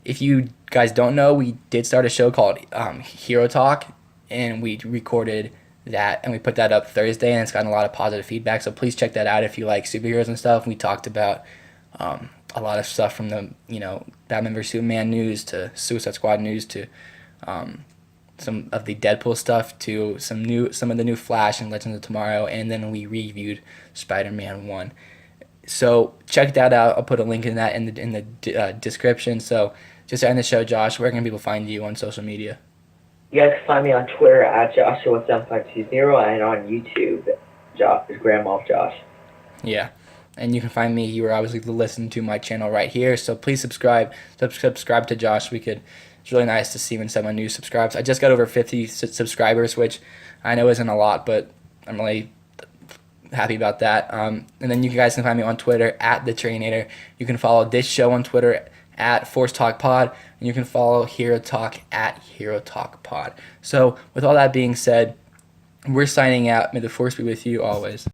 if you guys don't know, we did start a show called Hero Talk, and we recorded that and we put that up Thursday, and it's gotten a lot of positive feedback. So please check that out if you like superheroes and stuff. We talked about a lot of stuff from the Batman vs Superman news to Suicide Squad news to some of the Deadpool stuff to some of the new Flash and Legends of Tomorrow, and then we reviewed Spider-Man 1. So check that out. I'll put a link in that in the description. So just to end the show, Josh, where can people find you on social media? You guys can find me on Twitter at Joshua7520 and on YouTube, Grandma Josh. Yeah. And you can find me. You are obviously listening to my channel right here. So please subscribe to Josh. It's really nice to see when someone new subscribes. I just got over 50 subscribers, which I know isn't a lot, but I'm really happy about that. And then you guys can find me on Twitter at the Trainator. You can follow this show on Twitter at Force Talk Pod, and you can follow Hero Talk at Hero Talk Pod. So with all that being said, we're signing out. May the Force be with you always.